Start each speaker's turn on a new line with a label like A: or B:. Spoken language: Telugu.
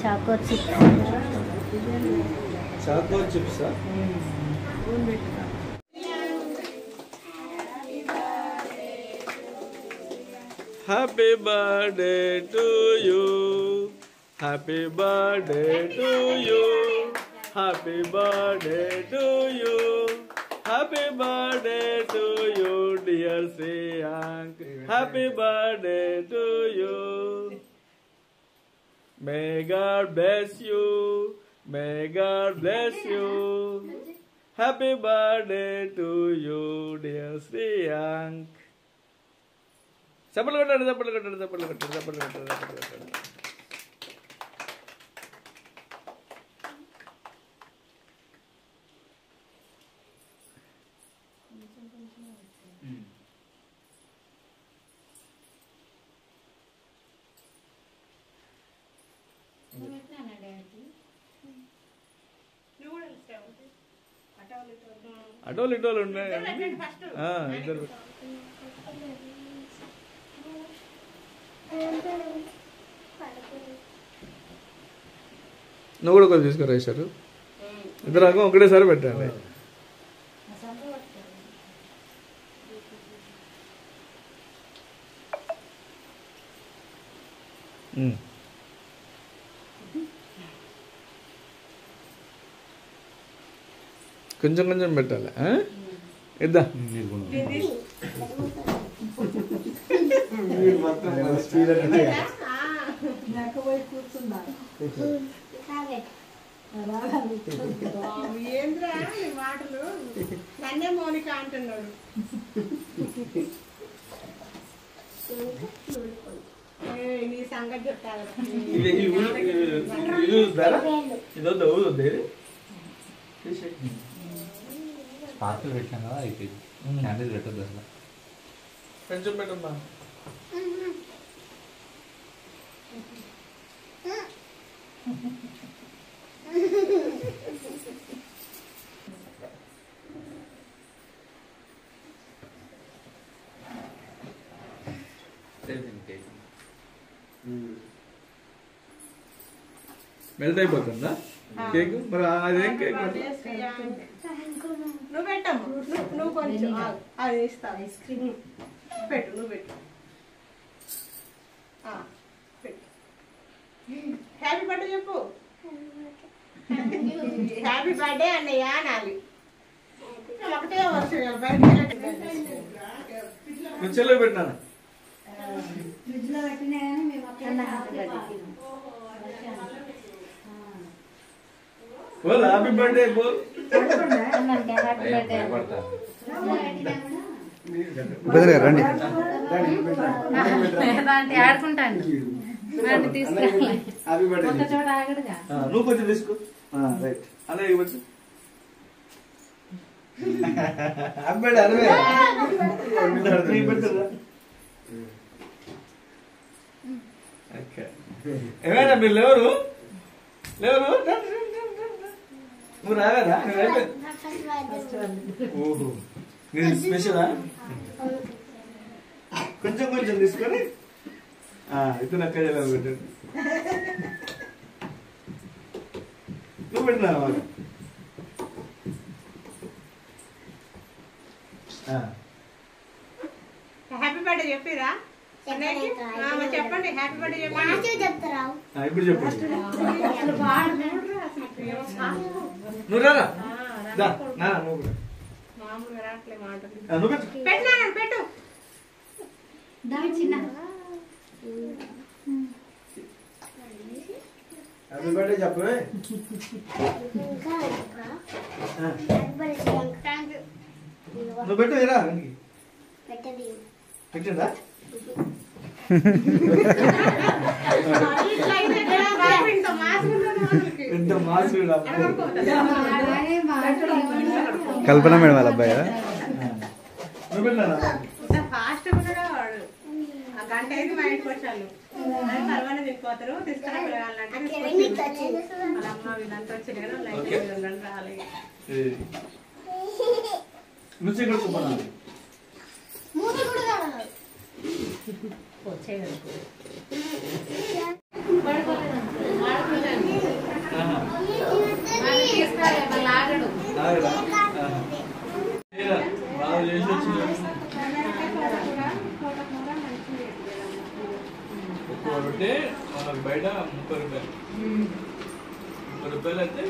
A: Choco chips.
B: Choco chips. Happy birthday to you, happy birthday to you, happy birthday to you, happy birthday to you dear Shreyank, happy birthday to you. May God bless you, may God bless you, happy birthday to you dear Sriyank. చప్పట్లు కొట్టాడు, చప్పట్లు కొట్టాడు, చప్పట్లు కొట్టాడు, చప్పట్లు కొట్టాడు, చప్పట్లు కొట్టాడు. అటోలు ఇటోలు ఉన్నాయి ఇద్దరు. నువ్వు కూడా కొంచెం తీసుకురా వేశారు. ఇద్దరు అంగం ఒకటేసారి పెట్టండి. కొంచెం కొంచెం పెట్టాలి. ఇద్దా
C: మాటలు నన్నే మౌనిక అంటున్నాడు. నీ సంగతి చెప్తాను.
D: పార్కులు పెట్టాం కదా అయిపోయింది. క్యాండిల్ పెట్టద్దు అసలు.
B: కొంచెం పెట్టమ్మా. మెల్ట్ అయిపోతుందా కేక్? మరి అదేం కేక్?
C: నువ్వు పెట్టము, నువ్వు కొంచెం అది ఇస్తావు. ఐస్ క్రీమ్ పెట్టు, నువ్వు పెట్టు. హ్యాపీ బర్త్డే చెప్పు. హ్యాపీ బర్త్డే అన్నయ్య అనాలి. ఒకటే వర్షం బయట
B: చెల్లె పెట్టినాను. బోల్ హ్యాపీ బర్త్డే బోల్.
D: రండి
A: ఆడుకుంటాను.
B: నువ్వు కొంచెం తీసుకో. రైట్ అలా ఇవ్వచ్చు. ఏమైనా మీరు లేవరు లేవరు? నువ్వు రాగదా? ఓహో మీరు స్పెషలా? కొంచెం కొంచెం తీసుకొని ఇతను అక్క పెట్టండి. నువ్వు పెట్టినా
C: హ్యాపీ బర్త్డే చెప్పిరా? చెప్పండి హ్యాపీ బర్త్డే చెప్తారా?
B: ఇప్పుడు చెప్పండి. నువ్వు రారా?
C: మామూలుగా రాట్లే మాటలు.
B: నువ్వు
C: పెట్టు పెట్టు.
B: హ్యాపీ బర్త్డే చెప్పు. నువ్వు పెట్టు రా. పెట్టండా? ఎంత మాసు
D: కల్పన మేడం వాళ్ళ అబ్బాయి.
B: నువ్వు పెట్టినా
C: ఫాస్ట్ కూడా వాడు గంట అయితే మా ఇంటికి వచ్చాను. తర్వాత తినిపోతారు. తీసుకురా పిల్లగాళ్ళంటే వాళ్ళ అమ్మ వీళ్ళంతా వచ్చి కదా లైట్ రాలేదు.
B: నువ్వు ఇక్కడ
C: పడుకోలేదు.
B: బాగా చేసి వచ్చింది. ఒక్కో రొట్టె మనకు బయట 30 రూపాయలు. 30 రూపాయలు అయితే